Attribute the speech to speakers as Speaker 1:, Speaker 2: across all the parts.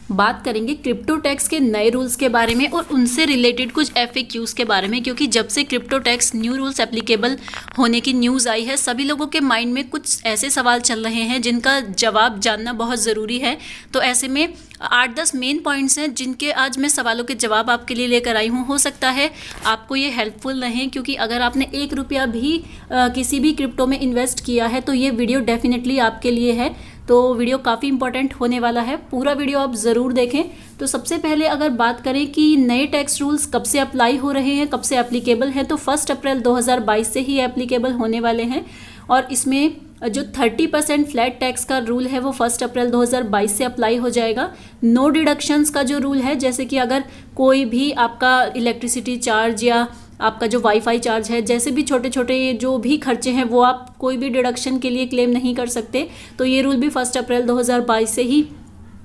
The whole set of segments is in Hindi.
Speaker 1: बात करेंगे क्रिप्टो टैक्स के नए रूल्स के बारे में और उनसे रिलेटेड कुछ FAQs के बारे में, क्योंकि जब से crypto tax new rules applicable होने की न्यूज़ आई है सभी लोगों के माइंड में कुछ ऐसे सवाल चल रहे हैं जिनका जवाब जानना बहुत ज़रूरी है। तो ऐसे में 8-10 मेन पॉइंट्स हैं जिनके आज मैं सवालों के जवाब आपके लिए लेकर आई हूँ। हो सकता है आपको ये हेल्पफुल रहें, क्योंकि अगर आपने 1 रुपया भी किसी भी क्रिप्टो में इन्वेस्ट किया है तो ये वीडियो डेफिनेटली आपके लिए है। तो वीडियो काफ़ी इंपॉर्टेंट होने वाला है, पूरा वीडियो आप ज़रूर देखें। तो सबसे पहले अगर बात करें कि नए टैक्स रूल्स कब से अप्लाई हो रहे हैं, कब से एप्लीकेबल हैं, तो 1 अप्रैल 2022 से ही एप्लीकेबल होने वाले हैं। और इसमें जो 30% फ्लैट टैक्स का रूल है वो 1 अप्रैल 2022 से अप्लाई हो जाएगा। नो डिडक्शंस का जो रूल है, जैसे कि अगर कोई भी आपका इलेक्ट्रिसिटी चार्ज या आपका जो वाईफाई चार्ज है, जैसे भी छोटे छोटे जो भी खर्चे हैं वो आप कोई भी डिडक्शन के लिए क्लेम नहीं कर सकते। तो ये रूल भी 1 अप्रैल 2022 से ही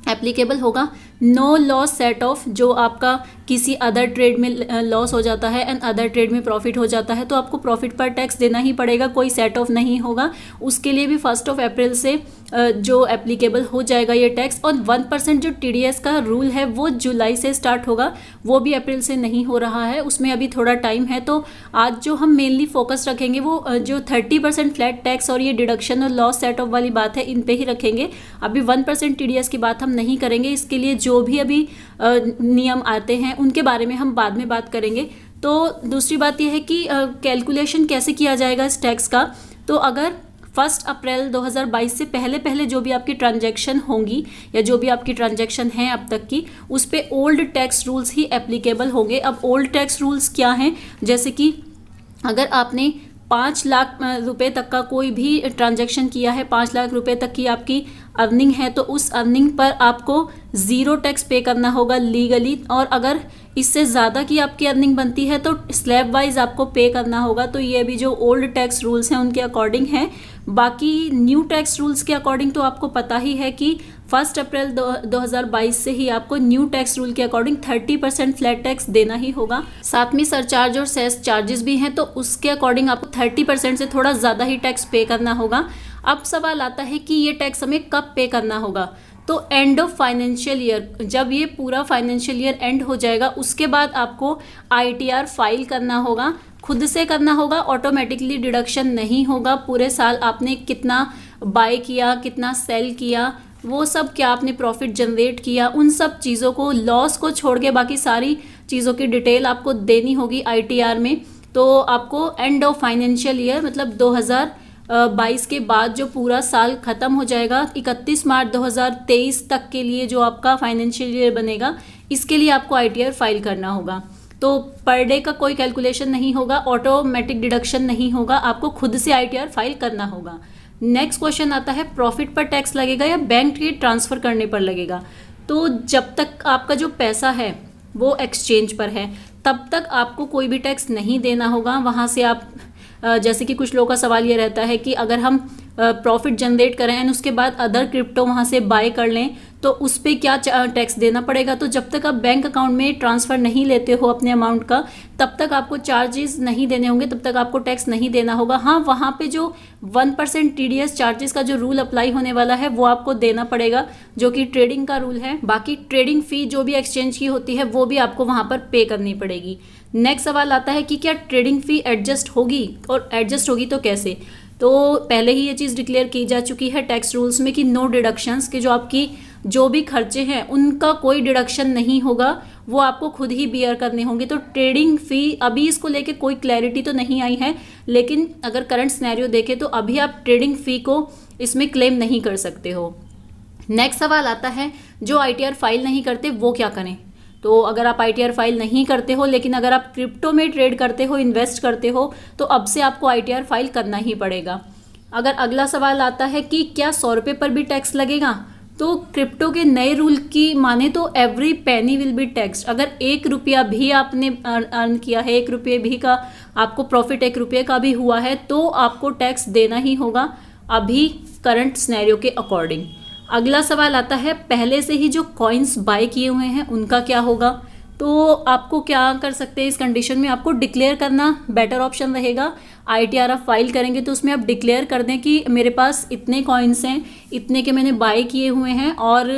Speaker 1: एप्लीकेबल होगा। नो लॉस सेट ऑफ, जो आपका किसी अदर ट्रेड में लॉस हो जाता है एंड अदर ट्रेड में प्रॉफिट हो जाता है तो आपको प्रॉफिट पर टैक्स देना ही पड़ेगा, कोई सेट ऑफ नहीं होगा। उसके लिए भी 1 अप्रैल से जो एप्लीकेबल हो जाएगा ये टैक्स। और 1% जो TDS का रूल है वो जुलाई से स्टार्ट होगा, वो भी अप्रैल से नहीं हो रहा है, उसमें अभी थोड़ा टाइम है। तो आज जो हम मेनली फोकस रखेंगे वो जो 30% फ्लैट टैक्स और ये डिडक्शन और लॉस सेट ऑफ वाली बात है इन पे ही रखेंगे। अभी 1% TDS की बात हम नहीं करेंगे, इसके लिए जो भी अभी नियम आते हैं उनके बारे में हम बाद में बात करेंगे। तो दूसरी बात यह है कि कैलकुलेशन कैसे किया जाएगा इस टैक्स का। तो अगर 1 अप्रैल 2022 से पहले जो भी आपकी ट्रांजैक्शन होंगी या जो भी आपकी ट्रांजैक्शन है अब तक की, उस पे ओल्ड टैक्स रूल्स ही एप्लीकेबल होंगे। अब ओल्ड टैक्स रूल्स क्या हैं, जैसे कि अगर आपने 5 लाख रुपए तक का कोई भी ट्रांजैक्शन किया है, 5 लाख रुपए तक की आपकी अर्निंग है, तो उस अर्निंग पर आपको 0 टैक्स पे करना होगा लीगली। और अगर इससे ज़्यादा की आपकी अर्निंग बनती है तो स्लैब वाइज आपको पे करना होगा। तो ये भी जो ओल्ड टैक्स रूल्स हैं उनके अकॉर्डिंग है। बाकी न्यू टैक्स रूल्स के अकॉर्डिंग तो आपको पता ही है कि 1 अप्रैल 2022 से ही आपको न्यू टैक्स रूल के अकॉर्डिंग 30% फ्लैट टैक्स देना ही होगा। साथ में सरचार्ज और सेस चार्जेस भी हैं, तो उसके अकॉर्डिंग आपको 30% से थोड़ा ज़्यादा ही टैक्स पे करना होगा। अब सवाल आता है कि ये टैक्स हमें कब पे करना होगा। तो एंड ऑफ फाइनेंशियल ईयर, जब ये पूरा फाइनेंशियल ईयर एंड हो जाएगा उसके बाद आपको ITR फाइल करना होगा, खुद से करना होगा, ऑटोमेटिकली डिडक्शन नहीं होगा। पूरे साल आपने कितना बाय किया, कितना सेल किया, वो सब क्या आपने प्रॉफिट जनरेट किया, उन सब चीज़ों को, लॉस को छोड़ के बाकी सारी चीज़ों की डिटेल आपको देनी होगी ITR में। तो आपको एंड ऑफ फाइनेंशियल ईयर मतलब 2022 के बाद जो पूरा साल ख़त्म हो जाएगा 31 मार्च 2023 तक के लिए जो आपका फाइनेंशियल ईयर बनेगा, इसके लिए आपको ITR फाइल करना होगा। तो पर डे का कोई कैलकुलेशन नहीं होगा, ऑटोमेटिक डिडक्शन नहीं होगा, आपको खुद से ITR फाइल करना होगा। नेक्स्ट क्वेश्चन आता है प्रॉफिट पर टैक्स लगेगा या बैंक के ट्रांसफ़र करने पर लगेगा। तो जब तक आपका जो पैसा है वो एक्सचेंज पर है तब तक आपको कोई भी टैक्स नहीं देना होगा। वहाँ से आप जैसे कि कुछ लोगों का सवाल ये रहता है कि अगर हम प्रॉफिट जनरेट करें एंड उसके बाद अदर क्रिप्टो वहाँ से बाय कर लें तो उस पर क्या टैक्स देना पड़ेगा। तो जब तक आप बैंक अकाउंट में ट्रांसफ़र नहीं लेते हो अपने अमाउंट का तब तक आपको चार्जेस नहीं देने होंगे, तब तक आपको टैक्स नहीं देना होगा। हाँ, वहाँ पे जो 1% TDS चार्जेस का जो रूल अप्लाई होने वाला है वो आपको देना पड़ेगा, जो कि ट्रेडिंग का रूल है। बाकी ट्रेडिंग फ़ी जो भी एक्सचेंज की होती है वो भी आपको वहाँ पर पे करनी पड़ेगी। नेक्स्ट सवाल आता है कि क्या ट्रेडिंग फ़ी एडजस्ट होगी, और एडजस्ट होगी तो कैसे। तो पहले ही ये चीज़ डिक्लेयर की जा चुकी है टैक्स रूल्स में कि नो डिडक्शंस, कि जो आपकी जो भी खर्चे हैं उनका कोई डिडक्शन नहीं होगा, वो आपको खुद ही बियर करने होंगे। तो ट्रेडिंग फ़ी अभी इसको लेके कोई क्लैरिटी तो नहीं आई है, लेकिन अगर करंट सिनेरियो देखें तो अभी आप ट्रेडिंग फ़ी को इसमें क्लेम नहीं कर सकते हो। नेक्स्ट सवाल आता है जो ITR फाइल नहीं करते वो क्या करें। तो अगर आप ITR फाइल नहीं करते हो लेकिन अगर आप क्रिप्टो में ट्रेड करते हो, इन्वेस्ट करते हो, तो अब से आपको ITR फाइल करना ही पड़ेगा। अगर अगला सवाल आता है कि क्या 100 रुपये पर भी टैक्स लगेगा, तो क्रिप्टो के नए रूल की माने तो every penny will be taxed. अगर 1 रुपया भी आपने अर्न किया है, 1 रुपये भी का आपको प्रॉफिट 1 रुपये का भी हुआ है तो आपको टैक्स देना ही होगा अभी करंट सिनेरियो के अकॉर्डिंग। अगला सवाल आता है पहले से ही जो कॉइन्स बाय किए हुए हैं उनका क्या होगा। तो आपको क्या कर सकते हैं इस कंडीशन में, आपको डिक्लेयर करना बेटर ऑप्शन रहेगा। ITR आप फाइल करेंगे तो उसमें आप डिक्लेयर कर दें कि मेरे पास इतने कॉइन्स हैं, इतने के मैंने बाय किए हुए हैं और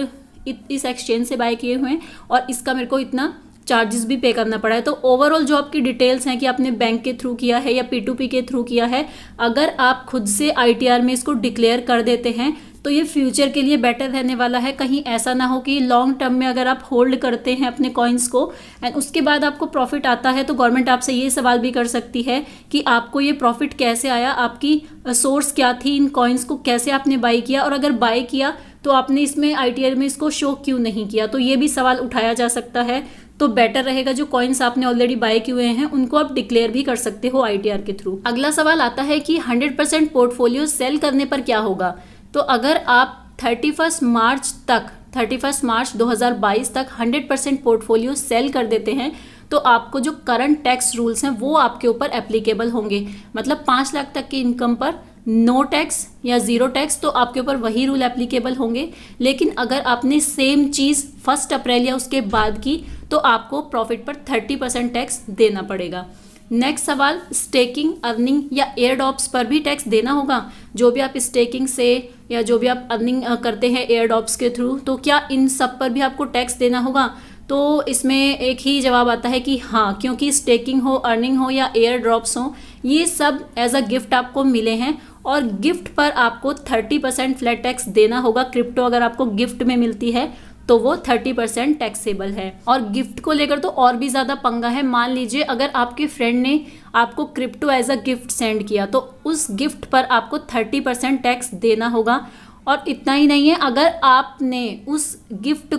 Speaker 1: इस एक्सचेंज से बाय किए हुए हैं और इसका मेरे को इतना चार्जेस भी पे करना पड़ा है। तो ओवरऑल जो आपकी डिटेल्स हैं कि आपने बैंक के थ्रू किया है या P2P के थ्रू किया है, अगर आप खुद से ITR में इसको डिक्लेयर कर देते हैं तो ये फ्यूचर के लिए बेटर रहने वाला है। कहीं ऐसा ना हो कि लॉन्ग टर्म में अगर आप होल्ड करते हैं अपने कॉइन्स को एंड उसके बाद आपको प्रॉफिट आता है तो गवर्नमेंट आपसे ये सवाल भी कर सकती है कि आपको ये प्रॉफिट कैसे आया, आपकी सोर्स क्या थी, इन कॉइन्स को कैसे आपने बाई किया, और अगर बाई किया तो आपने इसमें ITR में इसको शो क्यों नहीं किया। तो ये भी सवाल उठाया जा सकता है। तो बेटर रहेगा जो कॉइन्स आपने ऑलरेडी बाय किए हुए हैं उनको आप डिक्लेयर भी कर सकते हो ITR के थ्रू। अगला सवाल आता है कि 100% पोर्टफोलियो सेल करने पर क्या होगा। तो अगर आप 31 मार्च 2022 तक 100% पोर्टफोलियो सेल कर देते हैं तो आपको जो करंट टैक्स रूल्स हैं वो आपके ऊपर एप्लीकेबल होंगे। मतलब 5 लाख तक की इनकम पर नो टैक्स या ज़ीरो टैक्स, तो आपके ऊपर वही रूल एप्लीकेबल होंगे। लेकिन अगर आपने सेम चीज़ 1 अप्रैल या उसके बाद की तो आपको प्रॉफिट पर 30% टैक्स देना पड़ेगा। नेक्स्ट सवाल, स्टेकिंग, अर्निंग या एयरड्रॉप्स पर भी टैक्स देना होगा। जो भी आप स्टेकिंग से या जो भी आप अर्निंग करते हैं एयरड्रॉप्स के थ्रू, तो क्या इन सब पर भी आपको टैक्स देना होगा। तो इसमें एक ही जवाब आता है कि हाँ, क्योंकि स्टेकिंग हो, अर्निंग हो या एयर ड्रॉप्स हो, ये सब एज अ गिफ्ट आपको मिले हैं और गिफ्ट पर आपको 30% फ्लैट टैक्स देना होगा। क्रिप्टो अगर आपको गिफ्ट में मिलती है तो वो 30% टैक्सेबल है। और गिफ्ट को लेकर तो और भी ज़्यादा पंगा है। मान लीजिए अगर आपके फ्रेंड ने आपको crypto as a gift send किया तो उस गिफ्ट पर आपको 30% टैक्स देना होगा। और इतना ही नहीं है, अगर आपने उस गिफ्ट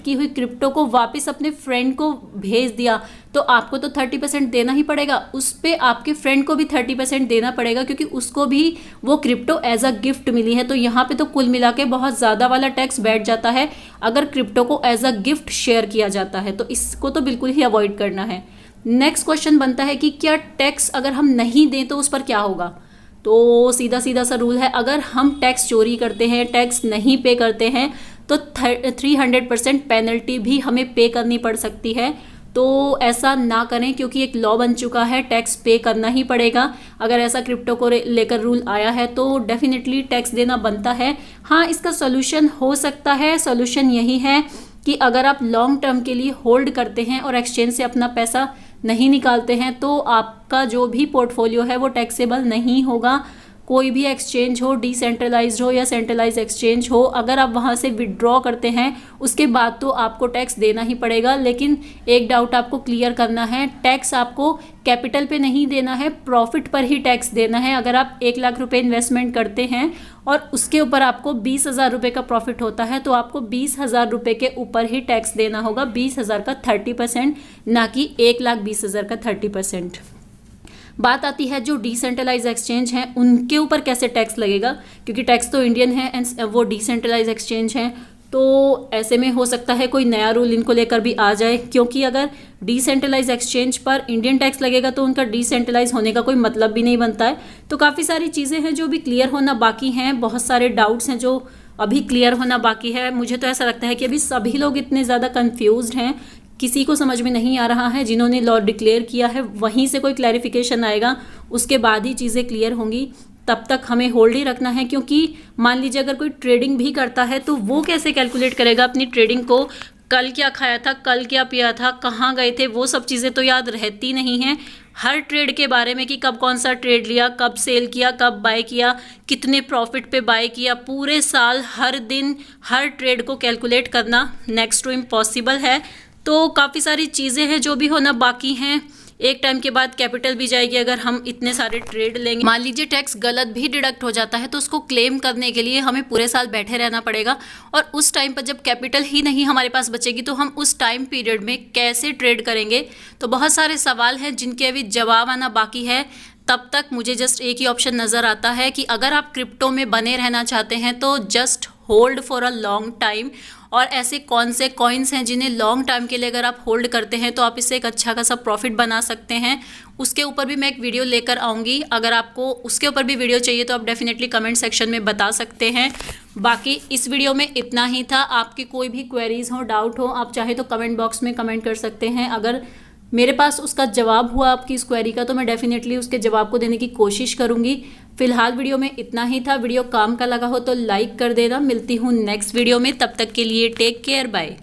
Speaker 1: की हुई क्रिप्टो को वापस अपने फ्रेंड को भेज दिया तो आपको तो 30% देना ही पड़ेगा। उस पे आपके फ्रेंड को भी 30% देना पड़ेगा क्योंकि उसको भी वो क्रिप्टो एज अ गिफ्ट मिली है। तो यहाँ पे तो कुल मिला के बहुत ज़्यादा वाला टैक्स बैठ जाता है अगर क्रिप्टो को एज अ गिफ्ट शेयर किया जाता है। तो इसको तो बिल्कुल ही अवॉइड करना है। नेक्स्ट क्वेश्चन बनता है कि क्या टैक्स अगर हम नहीं दें तो उस पर क्या होगा। तो सीधा सा रूल है, अगर हम टैक्स चोरी करते हैं, टैक्स नहीं पे करते हैं तो 300% पेनल्टी भी हमें पे करनी पड़ सकती है। तो ऐसा ना करें क्योंकि एक लॉ बन चुका है, टैक्स पे करना ही पड़ेगा। अगर ऐसा क्रिप्टो को लेकर रूल आया है तो डेफिनेटली टैक्स देना बनता है। हाँ, इसका सोल्यूशन हो सकता है। सोल्यूशन यही है कि अगर आप लॉन्ग टर्म के लिए होल्ड करते हैं और एक्सचेंज से अपना पैसा नहीं निकालते हैं तो आपका जो भी पोर्टफोलियो है वो टैक्सेबल नहीं होगा। कोई भी एक्सचेंज हो, डिसेंट्रलाइज्ड हो या सेंट्रलाइज्ड एक्सचेंज हो, अगर आप वहाँ से विड्रॉ करते हैं उसके बाद तो आपको टैक्स देना ही पड़ेगा। लेकिन एक डाउट आपको क्लियर करना है, टैक्स आपको कैपिटल पे नहीं देना है, प्रॉफिट पर ही टैक्स देना है। अगर आप 1 लाख रुपए इन्वेस्टमेंट करते हैं और उसके ऊपर आपको 20,000 रुपये का प्रॉफिट होता है तो आपको 20,000 रुपये के ऊपर ही टैक्स देना होगा। 20,000 का 30%, ना कि 1,20,000 का 30%। बात आती है जो डिसेंट्रलाइज एक्सचेंज हैं उनके ऊपर कैसे टैक्स लगेगा, क्योंकि टैक्स तो इंडियन है एंड वो डिसेंट्रलाइज एक्सचेंज हैं। तो ऐसे में हो सकता है कोई नया रूल इनको लेकर भी आ जाए, क्योंकि अगर डिसेंट्रलाइज एक्सचेंज पर इंडियन टैक्स लगेगा तो उनका डिसेंट्रलाइज होने का कोई मतलब भी नहीं बनता है। तो काफ़ी सारी चीज़ें हैं जो भी क्लियर होना बाकी हैं, बहुत सारे डाउट्स हैं जो अभी क्लियर होना बाकी है। मुझे तो ऐसा लगता है कि अभी सभी लोग इतने ज़्यादा कन्फ्यूज्ड हैं, किसी को समझ में नहीं आ रहा है। जिन्होंने लॉ डिक्लेयर किया है वहीं से कोई क्लैरिफिकेशन आएगा, उसके बाद ही चीज़ें क्लियर होंगी। तब तक हमें होल्ड ही रखना है, क्योंकि मान लीजिए अगर कोई ट्रेडिंग भी करता है तो वो कैसे कैलकुलेट करेगा अपनी ट्रेडिंग को, कल क्या खाया था, कल क्या पिया था, कहाँ गए थे, वो सब चीज़ें तो याद रहती नहीं हैं। हर ट्रेड के बारे में कि कब कौन सा ट्रेड लिया, कब सेल किया, कब बाय किया, कितने प्रॉफिट पे बाय किया, पूरे साल हर दिन हर ट्रेड को कैलकुलेट करना नेक्स्ट टू इम्पॉसिबल है। तो काफ़ी सारी चीज़ें हैं जो भी होना बाकी हैं। एक टाइम के बाद कैपिटल भी जाएगी अगर हम इतने सारे ट्रेड लेंगे। मान लीजिए टैक्स गलत भी डिडक्ट हो जाता है तो उसको क्लेम करने के लिए हमें पूरे साल बैठे रहना पड़ेगा, और उस टाइम पर जब कैपिटल ही नहीं हमारे पास बचेगी तो हम उस टाइम पीरियड में कैसे ट्रेड करेंगे। तो बहुत सारे सवाल हैं जिनके अभी जवाब आना बाकी है। तब तक मुझे जस्ट एक ही ऑप्शन नज़र आता है कि अगर आप क्रिप्टो में बने रहना चाहते हैं तो just hold for a long time. और ऐसे कौन से कॉइन्स हैं जिन्हें लॉन्ग टाइम के लिए अगर आप होल्ड करते हैं तो आप इससे एक अच्छा खासा प्रॉफिट बना सकते हैं, उसके ऊपर भी मैं एक वीडियो लेकर आऊँगी। अगर आपको उसके ऊपर भी वीडियो चाहिए तो आप डेफिनेटली कमेंट सेक्शन में बता सकते हैं। बाकी इस वीडियो में इतना ही था। आपकी कोई भी क्वेरीज हो, डाउट हो, आप चाहे तो कमेंट बॉक्स में कमेंट कर सकते हैं। अगर मेरे पास उसका जवाब हुआ आपकी इस क्वेरी का, तो मैं डेफिनेटली उसके जवाब को देने की कोशिश करूंगी। फिलहाल वीडियो में इतना ही था। वीडियो काम का लगा हो तो लाइक कर देना। मिलती हूँ नेक्स्ट वीडियो में, तब तक के लिए टेक केयर, बाय।